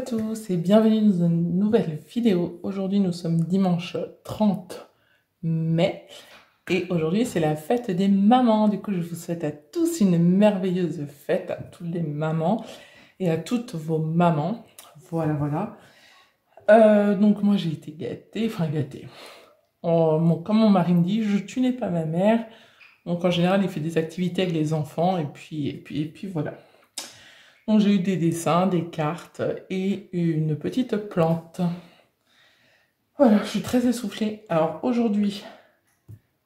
tous et bienvenue dans une nouvelle vidéo. Aujourd'hui nous sommes dimanche 30 mai et aujourd'hui c'est la fête des mamans. Du coup je vous souhaite à tous une merveilleuse fête, à toutes les mamans et à toutes vos mamans. Voilà. Donc moi j'ai été gâtée, comme mon mari me dit, tu n'es pas ma mère. Donc en général il fait des activités avec les enfants et puis voilà. Donc j'ai eu des dessins, des cartes et une petite plante. Voilà, je suis très essoufflée. Alors aujourd'hui,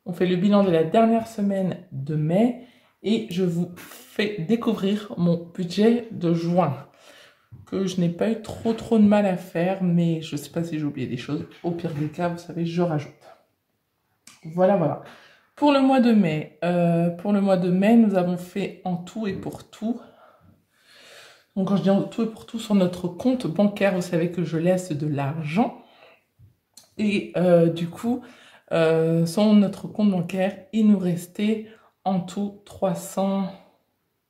on fait le bilan de la dernière semaine de mai et je vous fais découvrir mon budget de juin, que je n'ai pas eu trop de mal à faire, mais je ne sais pas si j'ai oublié des choses. Au pire des cas, vous savez, je rajoute. Voilà. Pour le mois de mai, nous avons fait en tout et pour tout. Donc quand je dis en tout et pour tout, sur notre compte bancaire, vous savez que je laisse de l'argent. Et du coup, sur notre compte bancaire, il nous restait en tout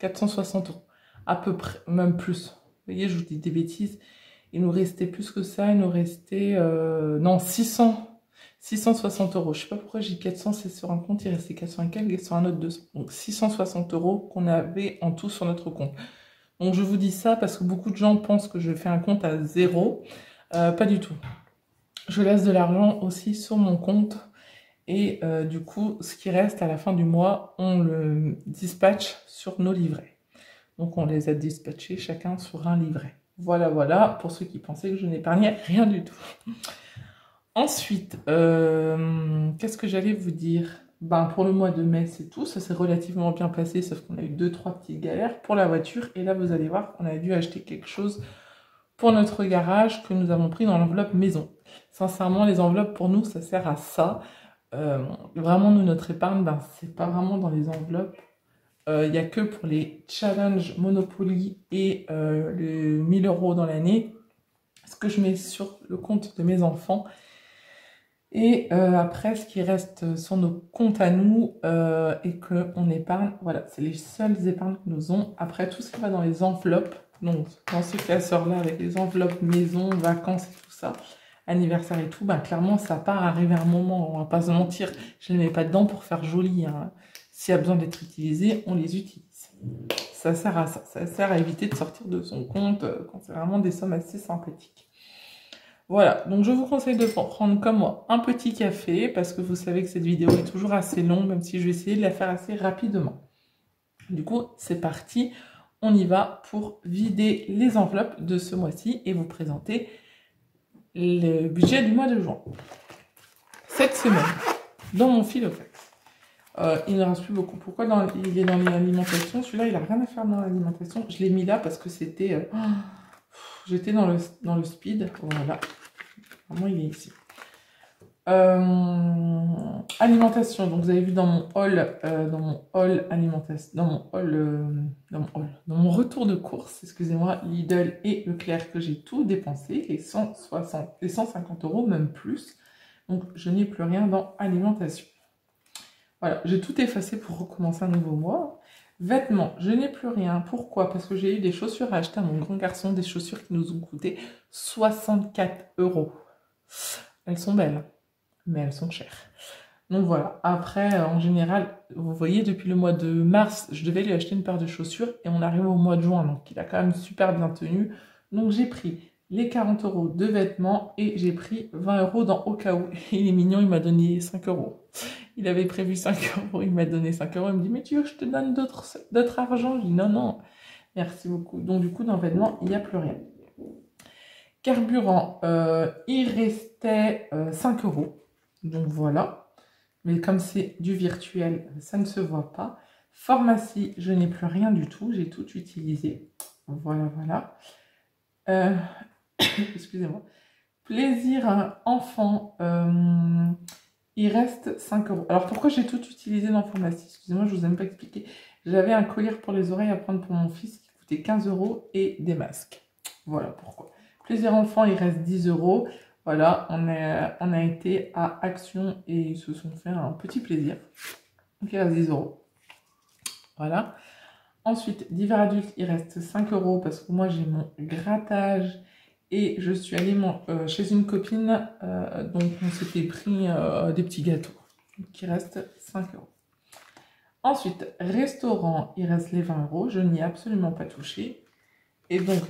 460 euros. À peu près, même plus. Vous voyez, je vous dis des bêtises. Il nous restait plus que ça. Il nous restait, 660 euros. Je ne sais pas pourquoi j'ai 400, c'est sur un compte. Il restait 400 et quelques et sur un autre 200. Donc 660 euros qu'on avait en tout sur notre compte. Donc je vous dis ça parce que beaucoup de gens pensent que je fais un compte à zéro. Pas du tout. Je laisse de l'argent aussi sur mon compte. Et du coup, ce qui reste à la fin du mois, on le dispatche sur nos livrets. Donc on les a dispatchés chacun sur un livret. Voilà, pour ceux qui pensaient que je n'épargnais rien du tout. Ensuite, qu'est-ce que j'allais vous dire? Pour le mois de mai, c'est tout. Ça s'est relativement bien passé, sauf qu'on a eu 2-3 petites galères pour la voiture. Et là, vous allez voir qu'on a dû acheter quelque chose pour notre garage que nous avons pris dans l'enveloppe maison. Sincèrement, les enveloppes, pour nous, ça sert à ça. Vraiment, nous, notre épargne, c'est pas vraiment dans les enveloppes. Il n'y a que pour les challenges Monopoly et les 1000 € dans l'année, ce que je mets sur le compte de mes enfants. Et après, ce qui reste sur nos comptes à nous et qu'on épargne, voilà, c'est les seules épargnes que nous avons. Après, tout ce qui va dans les enveloppes, donc dans ce classeur-là, avec les enveloppes maison, vacances et tout ça, anniversaire et tout, clairement, ça part arriver un moment, on va pas se mentir, je ne les mets pas dedans pour faire joli. Hein. S'il y a besoin d'être utilisé, on les utilise. Ça sert à ça, ça sert à éviter de sortir de son compte quand c'est vraiment des sommes assez sympathiques. Voilà, donc je vous conseille de prendre comme moi un petit café parce que vous savez que cette vidéo est toujours assez longue, même si je vais essayer de la faire assez rapidement. Du coup, c'est parti, on y va pour vider les enveloppes de ce mois-ci et vous présenter le budget du mois de juin. Cette semaine, dans mon Filofax, il ne reste plus beaucoup. Pourquoi il est dans l'alimentation? Celui-là, il n'a rien à faire dans l'alimentation. Je l'ai mis là parce que c'était... j'étais dans le speed, voilà. Vraiment, il est ici. Alimentation. Donc, vous avez vu dans mon haul, alimentation, dans mon retour de course, excusez-moi, Lidl et Leclerc, que j'ai tout dépensé, les 150 €, même plus. Donc, je n'ai plus rien dans alimentation. Voilà, j'ai tout effacé pour recommencer un nouveau mois. Vêtements, je n'ai plus rien. Pourquoi? Parce que j'ai eu des chaussures à acheter à mon grand garçon, des chaussures qui nous ont coûté 64 €. Elles sont belles, mais elles sont chères. Donc voilà, après, en général, vous voyez, depuis le mois de mars, je devais lui acheter une paire de chaussures et on arrive au mois de juin, donc il a quand même super bien tenu. Donc j'ai pris les 40 € de vêtements et j'ai pris 20 € dans au cas où. Il est mignon, il m'a donné 5 €. Il avait prévu 5 €, il m'a donné 5 €. Il me dit, mais tu veux que je te donne d'autres argent? Je dis, non, merci beaucoup. Donc du coup, dans le vêtement, il n'y a plus rien. Carburant, il restait 5 €. Donc voilà. Mais comme c'est du virtuel, ça ne se voit pas. Pharmacie, je n'ai plus rien du tout. J'ai tout utilisé. Voilà. Excusez-moi. Plaisir enfant, il reste 5 €. Alors pourquoi j'ai tout utilisé dans pharmacie? Excusez-moi, je ne vous ai même pas expliqué. J'avais un collier pour les oreilles à prendre pour mon fils qui coûtait 15 € et des masques. Voilà pourquoi. Plaisir enfant, il reste 10 €. Voilà, on a été à Action et ils se sont fait un petit plaisir. Donc il reste 10 €. Voilà. Ensuite, divers adulte, il reste 5 € parce que moi j'ai mon grattage Et je suis allée chez une copine, donc on s'était pris des petits gâteaux. Donc il reste 5 €. Ensuite, restaurant, il reste les 20 €. Je n'y ai absolument pas touché. Et donc,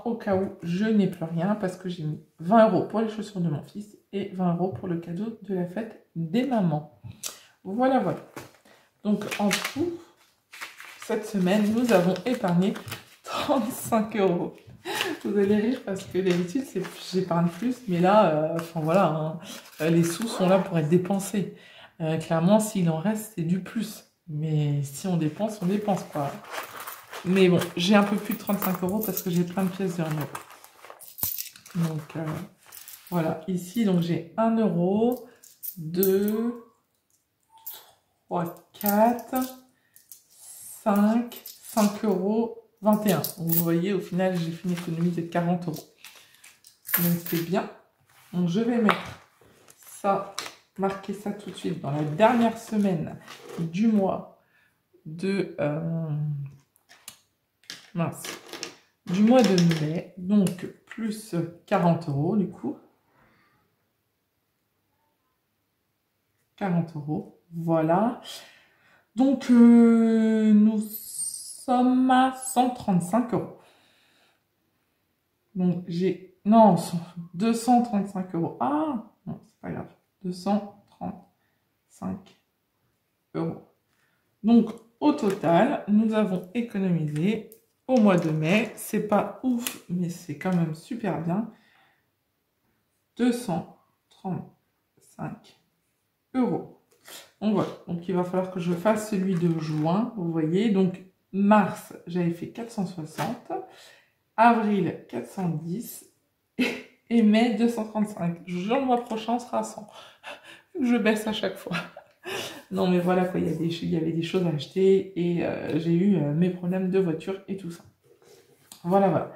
au cas où, je n'ai plus rien parce que j'ai mis 20 € pour les chaussures de mon fils et 20 € pour le cadeau de la fête des mamans. Voilà, voilà. Donc, en tout, cette semaine, nous avons épargné 35 €. Vous allez rire parce que d'habitude, j'épargne plus. Mais là, enfin voilà, hein, les sous sont là pour être dépensés. Clairement, s'il en reste, c'est du plus. Mais si on dépense quoi. Mais bon, j'ai un peu plus de 35 € parce que j'ai plein de pièces de 1 €. Donc, voilà. Ici, donc j'ai 1 €, 2, 3, 4, 5, 5 €, 21. Donc, vous voyez, au final, j'ai fait une économie de 40 €. Donc, c'est bien. Donc, je vais mettre ça, marquer ça tout de suite dans la dernière semaine du mois de... du mois de mai, donc plus 40 € du coup. 40 €, voilà. Donc, nous sommes à 135 €. Donc, j'ai... Non, 235 €. Ah, non, c'est pas grave. 235 €. Donc, au total, nous avons économisé au mois de mai. C'est pas ouf, mais c'est quand même super bien. 235 €. Donc voilà, donc il va falloir que je fasse celui de juin, vous voyez. Donc mars, j'avais fait 460, avril 410 et mai 235. Le mois prochain sera 100. Je baisse à chaque fois. Non mais voilà quoi, il y avait des choses à acheter et j'ai eu mes problèmes de voiture et tout ça. Voilà, voilà.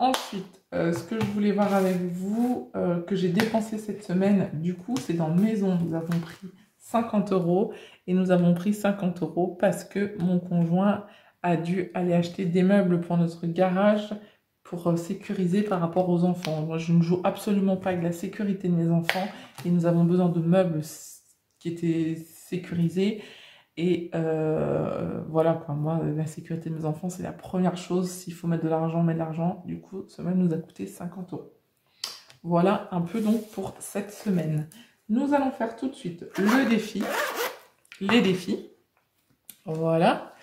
Ensuite, ce que je voulais voir avec vous, que j'ai dépensé cette semaine, du coup, c'est dans Maison. Nous avons pris 50 € et nous avons pris 50 € parce que mon conjoint a dû aller acheter des meubles pour notre garage pour sécuriser par rapport aux enfants. Moi, je ne joue absolument pas avec la sécurité de mes enfants et nous avons besoin de meubles qui étaient sécurisés. Et voilà quoi, moi, la sécurité de mes enfants, c'est la première chose. S'il faut mettre de l'argent, on met de l'argent. Du coup, cette semaine nous a coûté 50 €. Voilà un peu donc pour cette semaine. Nous allons faire tout de suite le défi, les défis. Voilà.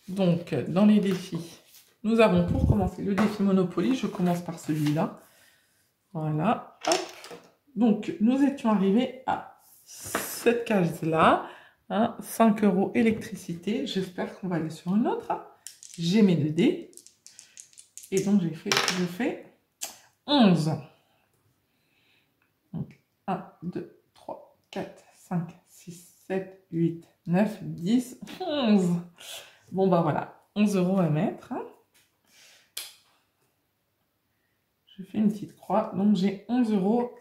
Donc, dans les défis, nous avons pour commencer le défi Monopoly. Je commence par celui-là. Voilà. Hop. Donc, nous étions arrivés à cette case-là. 5 € électricité. J'espère qu'on va aller sur une autre. J'ai mes 2 dés. Et donc, je fais 11. Donc, 1, 2, 3, 4, 5, 6, 7, 8, 9, 10, 11. Bon, bah voilà. 11 € à mettre. Je fais une petite croix. Donc, j'ai 11 €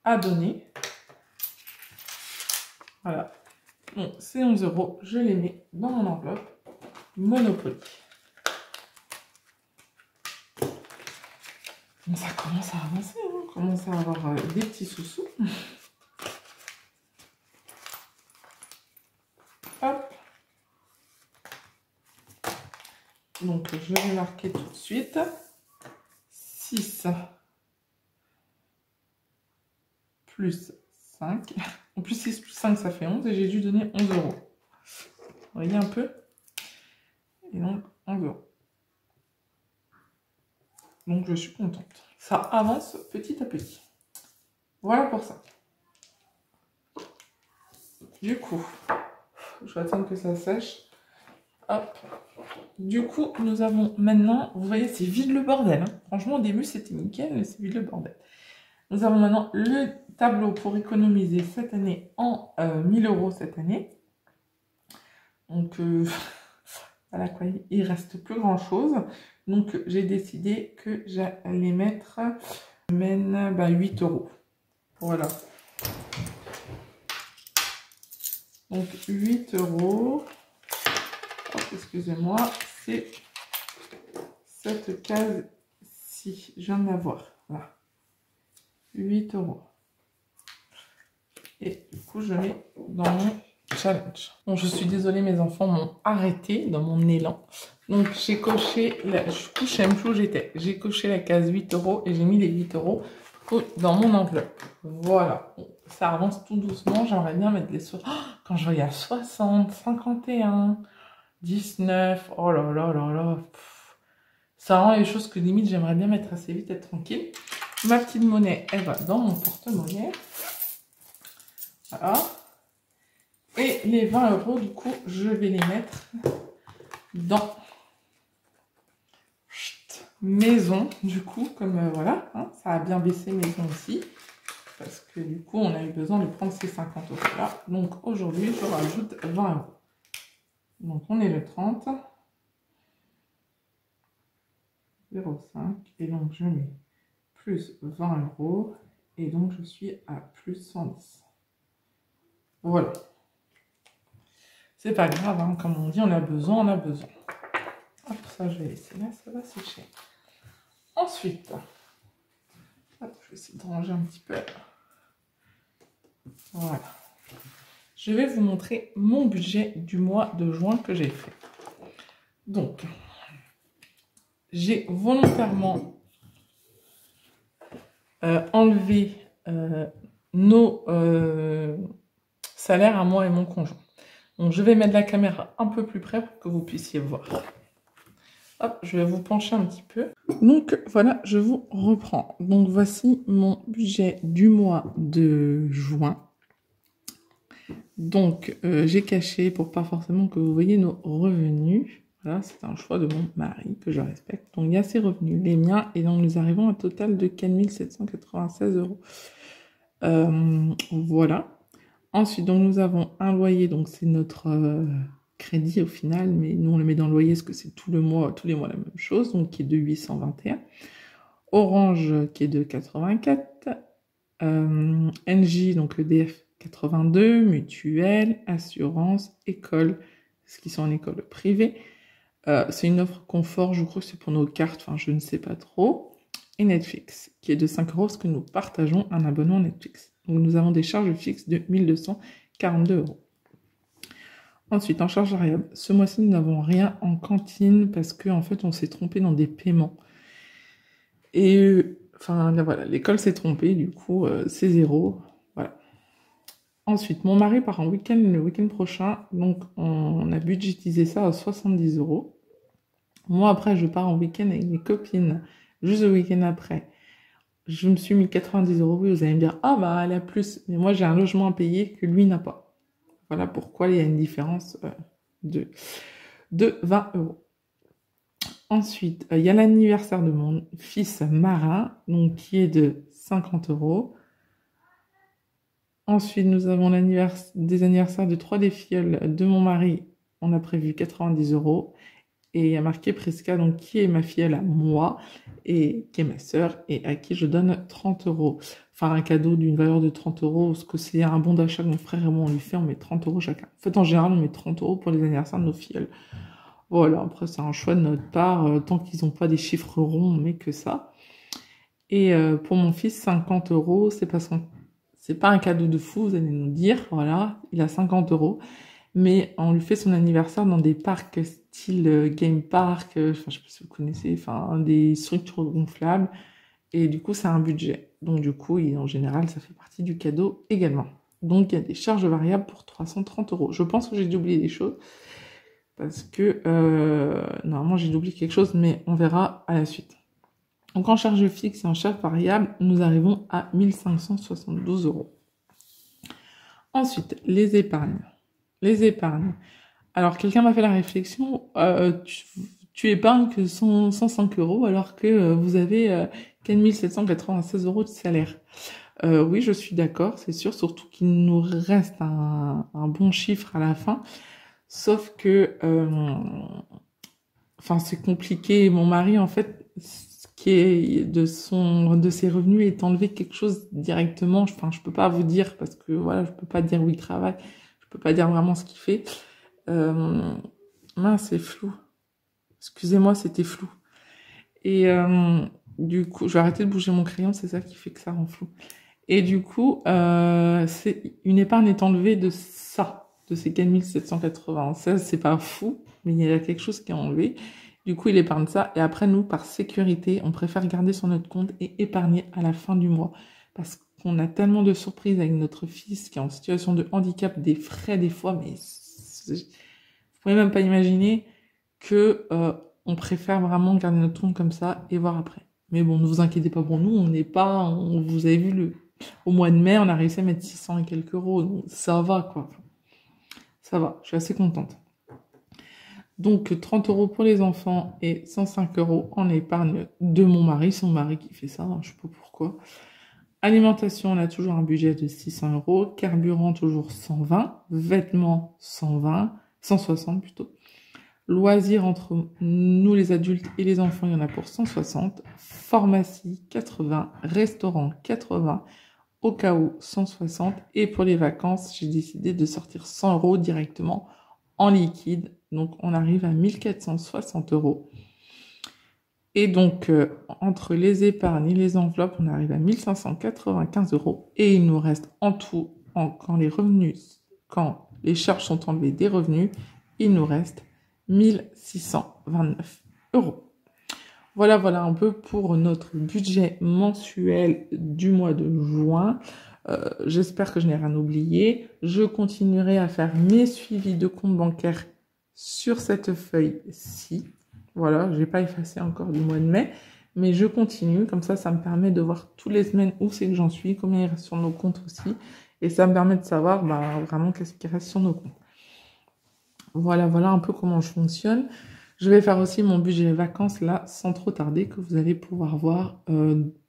à donner. Voilà. Bon, ces 11 €, je les mets dans mon enveloppe Monopoly. Bon, ça commence à avancer, hein. On commence à avoir des petits sous-sous. Hop. Donc, je vais marquer tout de suite 6 plus 5. En plus, 6 plus 5, ça fait 11 et j'ai dû donner 11 €. Vous voyez un peu? Et donc, 11 €. Donc, je suis contente. Ça avance petit à petit. Voilà pour ça. Du coup, je vais attendre que ça sèche. Hop. Du coup, nous avons maintenant, vous voyez, c'est vide le bordel. Hein. Franchement, au début, c'était nickel, mais c'est vide le bordel. Nous avons maintenant le tableau pour économiser cette année en 1000 € cette année. Donc, voilà quoi, il reste plus grand chose. Donc, j'ai décidé que j'allais mettre 8 €. Voilà. Donc, 8 €. Excusez-moi, c'est cette case-ci. Je viens de la voir. Voilà. 8 €. Et du coup, je mets dans mon challenge. Bon, je suis désolée, mes enfants m'ont arrêté dans mon élan. Donc, j'ai coché, du coup, je sais même plus où j'étais. J'ai coché la case 8 € et j'ai mis les 8 € dans mon enveloppe. Voilà. Bon, ça avance tout doucement. J'aimerais bien mettre les sources. Oh, quand je regarde 60, 51, 19, oh là là là là. Ça rend les choses que limite, j'aimerais bien mettre assez vite, être tranquille. Ma petite monnaie, elle va dans mon porte-monnaie. Voilà. Et les 20 €, du coup, je vais les mettre dans maison, du coup, comme voilà, hein, ça a bien baissé maison aussi. Parce que du coup, on a eu besoin de prendre ces 50 € là. Donc aujourd'hui, je rajoute 20 €. Donc on est le 30. 0,5. Et donc je mets plus 20 €. Et donc je suis à plus 110. Voilà. C'est pas grave, hein, comme on dit, on a besoin, on a besoin. Hop, ça je vais laisser là, ça va sécher. Ensuite, hop, je vais essayer de ranger un petit peu. Voilà. Je vais vous montrer mon budget du mois de juin que j'ai fait. Donc, j'ai volontairement enlevé nos salaires à moi et mon conjoint. Donc, je vais mettre la caméra un peu plus près pour que vous puissiez voir. Hop, je vais vous pencher un petit peu. Donc, voilà, je vous reprends. Donc, voici mon budget du mois de juin. Donc, j'ai caché pour pas forcément que vous voyez nos revenus. Voilà, c'est un choix de mon mari que je respecte. Donc, il y a ses revenus, les miens, et donc nous arrivons à un total de 4 796 €. Voilà. Ensuite, donc, nous avons un loyer, donc c'est notre crédit au final, mais nous on le met dans le loyer parce que c'est tous les mois la même chose, donc qui est de 821. Orange qui est de 84. NJ, donc EDF 82, mutuelle, assurance, école, ce qui sont en école privée. C'est une offre confort, je crois que c'est pour nos cartes, enfin je ne sais pas trop. Et Netflix, qui est de 5 € parce que nous partageons un abonnement Netflix. Donc nous avons des charges fixes de 1242 €. Ensuite, en charge variable, ce mois-ci, nous n'avons rien en cantine parce qu'en fait, on s'est trompé dans des paiements. Et enfin, là, voilà, l'école s'est trompée, du coup, c'est 0. Voilà. Ensuite, mon mari part en week-end le week-end prochain, donc on a budgétisé ça à 70 €. Moi, après, je pars en week-end avec mes copines, juste le week-end après. Je me suis mis 90 €. Oui, vous allez me dire, ah bah, elle a plus. Mais moi, j'ai un logement à payer que lui n'a pas. Voilà pourquoi il y a une différence de 20 €. Ensuite, il y a l'anniversaire de mon fils Marin, donc qui est de 50 €. Ensuite, nous avons des anniversaires de 3 des filleuls de mon mari. On a prévu 90 €. Et il y a marqué Prisca, donc qui est ma filleule à moi, et qui est ma sœur, et à qui je donne 30 €. Enfin, un cadeau d'une valeur de 30 €, parce que c'est un bon d'achat que mon frère et moi, on lui fait, on met 30 € chacun. En fait, en général, on met 30 € pour les anniversaires de nos filleuls. Voilà, après, c'est un choix de notre part. Tant qu'ils n'ont pas des chiffres ronds, on met que ça. Et pour mon fils, 50 €, c'est pas un cadeau de fou, vous allez nous dire. Voilà, il a 50 €. Mais on lui fait son anniversaire dans des parcs style Game Park, enfin, je sais pas si vous connaissez, enfin, des structures gonflables. Et du coup, c'est un budget. Donc, du coup, en général, ça fait partie du cadeau également. Donc, il y a des charges variables pour 330 €. Je pense que j'ai dû oublier des choses. Parce que, normalement, j'ai dû oublier quelque chose, mais on verra à la suite. Donc, en charge fixe et en charge variable, nous arrivons à 1572 €. Ensuite, les épargnes. Les épargnes. Alors, quelqu'un m'a fait la réflexion, tu épargnes que 105 € alors que vous avez 4 796 € de salaire. Oui, je suis d'accord, c'est sûr, surtout qu'il nous reste un bon chiffre à la fin. Sauf que, enfin, c'est compliqué. Mon mari, en fait, ce qui est de ses revenus est enlevé quelque chose directement. Enfin, je peux pas vous dire parce que voilà, je peux pas dire où il travaille. Je peux pas dire vraiment ce qu'il fait. Mince, c'est flou. Excusez-moi, c'était flou. Et du coup, je vais arrêter de bouger mon crayon, c'est ça qui fait que ça rend flou. Et du coup, une épargne est enlevée de ça, de ces 4796. C'est pas fou, mais il y a quelque chose qui est enlevé. Du coup, il épargne ça. Et après, nous, par sécurité, on préfère garder sur notre compte et épargner à la fin du mois. Parce qu'on a tellement de surprises avec notre fils qui est en situation de handicap, des frais des fois, mais vous pouvez même pas imaginer que on préfère vraiment garder notre compte comme ça et voir après. Mais bon, ne vous inquiétez pas pour nous, on n'est pas, vous avez vu au mois de mai, on a réussi à mettre 600 et quelques euros, donc ça va quoi. Ça va, je suis assez contente. Donc 30 euros pour les enfants et 105 euros en épargne de mon mari, c'est mon mari qui fait ça, hein, je sais pas pourquoi. Alimentation, on a toujours un budget de 600 euros, carburant toujours 120, vêtements 120, 160 plutôt. Loisirs entre nous les adultes et les enfants, il y en a pour 160. Pharmacie 80, restaurant 80, au cas où 160. Et pour les vacances, j'ai décidé de sortir 100 euros directement en liquide. Donc on arrive à 1460 euros. Et donc entre les épargnes et les enveloppes, on arrive à 1595 euros. Et il nous reste en tout, quand les charges sont enlevées des revenus, il nous reste 1629 euros. Voilà un peu pour notre budget mensuel du mois de juin. J'espère que je n'ai rien oublié. Je continuerai à faire mes suivis de compte bancaire sur cette feuille-ci. Voilà, je n'ai pas effacé encore du mois de mai, mais je continue. Comme ça me permet de voir toutes les semaines où c'est que j'en suis, combien il reste sur nos comptes aussi. Et ça me permet de savoir vraiment qu'est-ce qui reste sur nos comptes. Voilà un peu comment je fonctionne. Je vais faire aussi mon budget vacances là, sans trop tarder, que vous allez pouvoir voir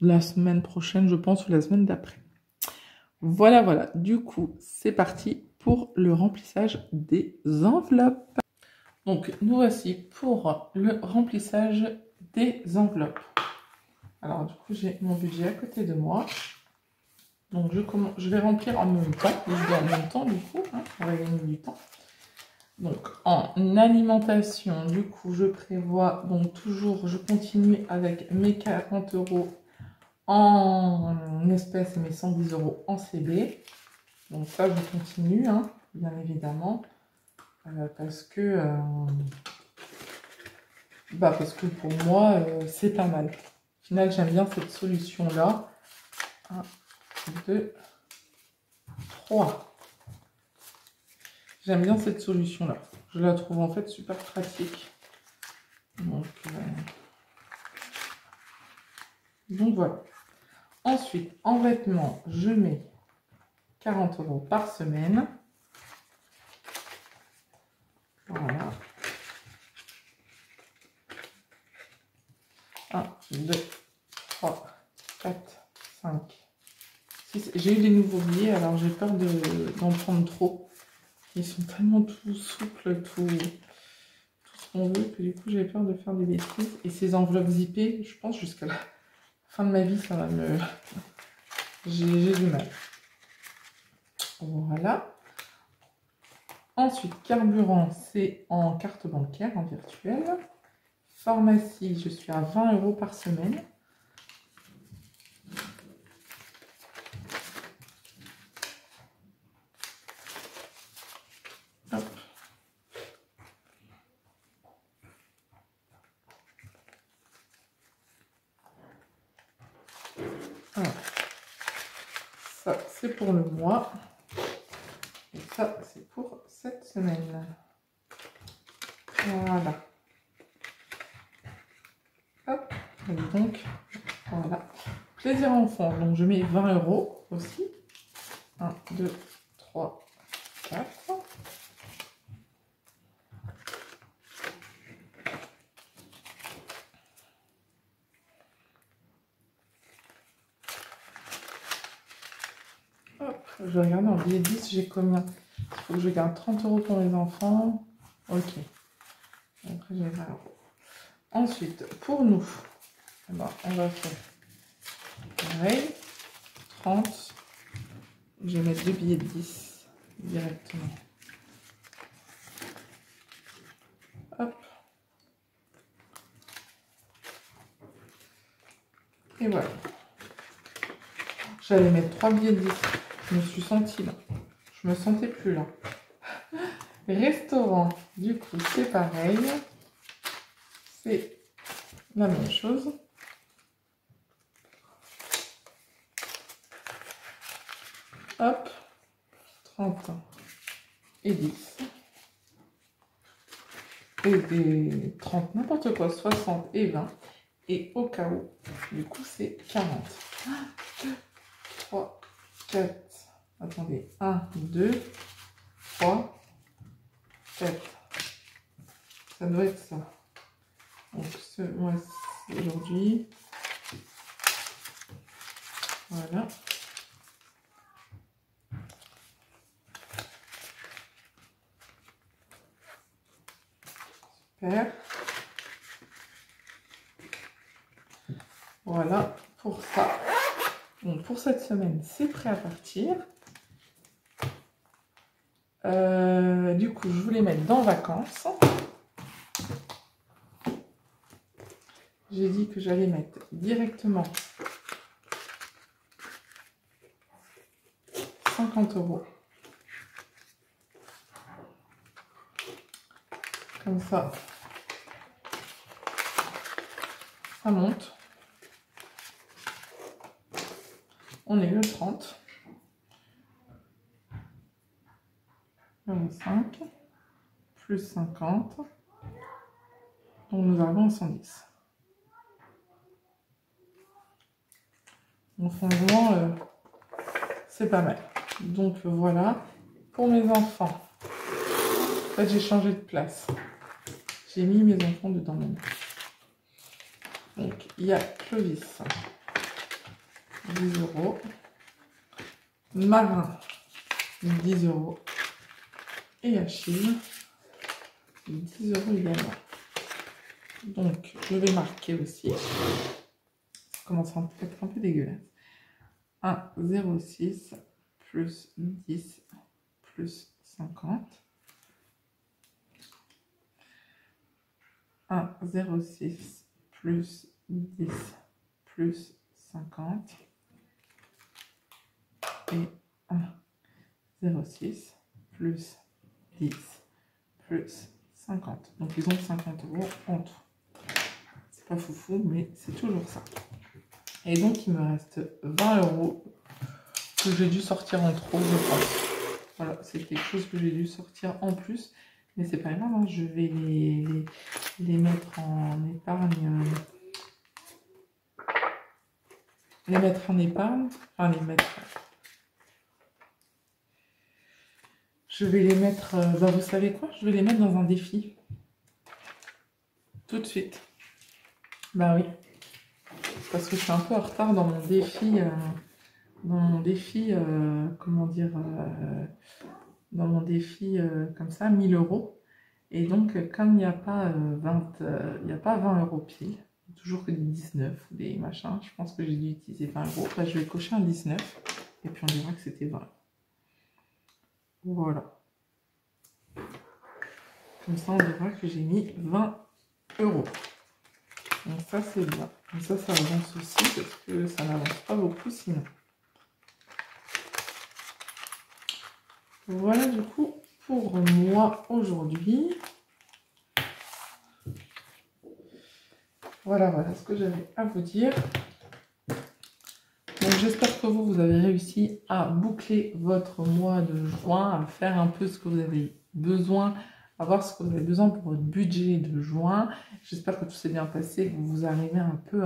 la semaine prochaine, je pense, ou la semaine d'après. Voilà. Du coup, c'est parti pour le remplissage des enveloppes. Donc, nous voici pour le remplissage des enveloppes. Alors, du coup, j'ai mon budget à côté de moi. Donc, je vais remplir en même temps. Je vais en même temps, du coup, hein, on va gagner du temps. Donc, en alimentation, du coup, je prévois, donc toujours, je continue avec mes 40 euros en espèces et mes 110 euros en CB. Donc ça, je continue, hein, bien évidemment, parce que pour moi, c'est pas mal. Au final, j'aime bien cette solution-là. 1, 2, 3. J'aime bien cette solution-là. Je la trouve en fait super pratique. Donc voilà. Ensuite, en vêtements, je mets 40 euros par semaine. Voilà. 1, 2, 3, 4, 5, 6. J'ai eu des nouveaux billets, alors j'ai peur d'en prendre trop. Ils sont tellement tout souples, tout ce qu'on veut, que du coup j'ai peur de faire des bêtises. Et ces enveloppes zippées, je pense jusqu'à la fin de ma vie, ça va me... J'ai du mal. Voilà. Ensuite, carburant, c'est en carte bancaire, en virtuel. Pharmacie, je suis à 20 euros par semaine. Hop. Alors, ça, c'est pour le mois. Et ça, c'est pour cette semaine. Voilà. Hop. Et donc, voilà. Plaisir enfant. Donc, je mets 20 euros aussi. 1, 2, 3, 4. Hop. Je vais regarder en billet 10, j'ai combien? Il faut que je garde 30 euros pour les enfants. Ok. Après, j'ai 20 euros. Ensuite, pour nous, on va faire pareil. 30. Je vais mettre 2 billets de 10 directement. Hop. Et voilà. J'allais mettre 3 billets de 10. Je me suis sentie là. Je me sentais plus là. Restaurant, du coup, c'est pareil. C'est la même chose. Hop. 30 et 10. Et des 30, n'importe quoi, 60 et 20. Et au cas où, du coup, c'est 40. 1, 2, 3, 4. Attendez. 1, 2, 3, 4. Ça doit être ça. Donc, ce mois-ci, aujourd'hui. Voilà. Super. Voilà pour ça. Bon, pour cette semaine, c'est prêt à partir. Du coup, je voulais mettre dans vacances. J'ai dit que j'allais mettre directement 50 €. Comme ça, ça monte. On est le 30. 25 plus 50. Donc nous arrivons à 110. Donc franchement, c'est pas mal. Donc voilà. Pour mes enfants, en fait j'ai changé de place. J'ai mis mes enfants dedans maintenant. Donc il y a Clovis, 10 €. Marin, 10 €. Et Achille, 10 € également. Donc je vais marquer aussi. Ça commence à être un peu dégueulasse. 1,06 plus 10 plus 50. 1,06 plus 10 plus 50. Et 1,06 plus 10 plus 50. Donc ils ont 50 € en tout. C'est pas foufou, mais c'est toujours ça. Et donc il me reste 20 € que j'ai dû sortir en trop, je pense. Voilà, c'est quelque chose que j'ai dû sortir en plus. Mais c'est pas grave, hein, je vais les mettre en épargne. Les mettre en épargne. Enfin, les mettre... Je vais les mettre... bah, vous savez quoi? Je vais les mettre dans un défi. Tout de suite. Bah oui. Parce que je suis un peu en retard dans mon défi... comment dire... dans mon défi comme ça, 1000 €. Et donc, comme il n'y a pas 20 € pile, toujours que des 19 ou des machins, je pense que j'ai dû utiliser 20 €. Bah, je vais cocher un 19 et puis on dira que c'était 20 €. Voilà. Comme ça, on dira que j'ai mis 20 €. Donc ça, c'est bien. Comme ça avance aussi parce que ça n'avance pas beaucoup sinon. Voilà du coup pour moi aujourd'hui. Voilà ce que j'avais à vous dire. Donc j'espère que vous avez réussi à boucler votre mois de juin, à faire un peu ce que vous avez besoin, à voir ce que vous avez besoin pour votre budget de juin. J'espère que tout s'est bien passé, que vous arrivez un peu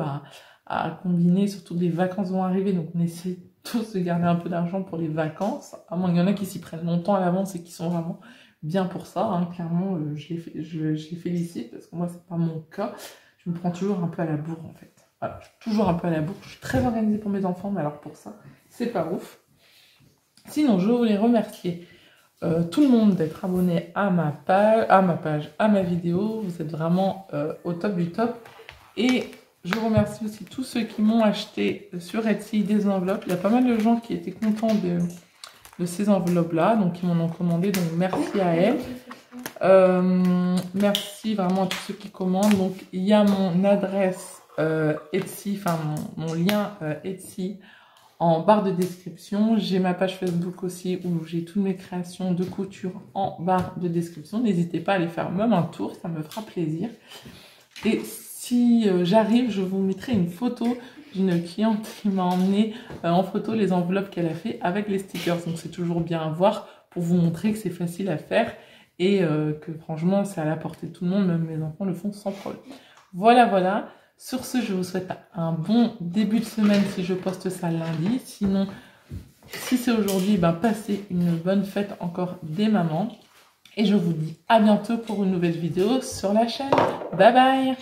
à combiner, surtout les vacances vont arriver, donc on essaie tous de garder un peu d'argent pour les vacances. À moins qu'il y en a qui s'y prennent longtemps à l'avance et qui sont vraiment bien pour ça. Hein. Clairement, je les félicite parce que moi, c'est pas mon cas. Je me prends toujours un peu à la bourre en fait. Voilà, je suis toujours un peu à la bourre. Je suis très organisée pour mes enfants, mais alors pour ça, c'est pas ouf. Sinon, je voulais remercier tout le monde d'être abonné à ma page, à ma vidéo. Vous êtes vraiment au top du top. Et je remercie aussi tous ceux qui m'ont acheté sur Etsy des enveloppes. Il y a pas mal de gens qui étaient contents de ces enveloppes-là, donc ils m'en ont commandé. Donc merci à elles. Merci vraiment à tous ceux qui commandent. Donc il y a mon adresse Etsy, enfin mon lien Etsy en barre de description. J'ai ma page Facebook aussi où j'ai toutes mes créations de couture en barre de description. N'hésitez pas à aller faire même un tour, ça me fera plaisir. Et si j'arrive, je vous mettrai une photo d'une cliente qui m'a emmené en photo les enveloppes qu'elle a fait avec les stickers. Donc c'est toujours bien à voir pour vous montrer que c'est facile à faire et que franchement c'est à la portée de tout le monde, même mes enfants le font sans problème. Voilà, voilà. Sur ce, je vous souhaite un bon début de semaine si je poste ça lundi. Sinon, si c'est aujourd'hui, ben, passez une bonne fête encore des mamans. Et je vous dis à bientôt pour une nouvelle vidéo sur la chaîne. Bye bye!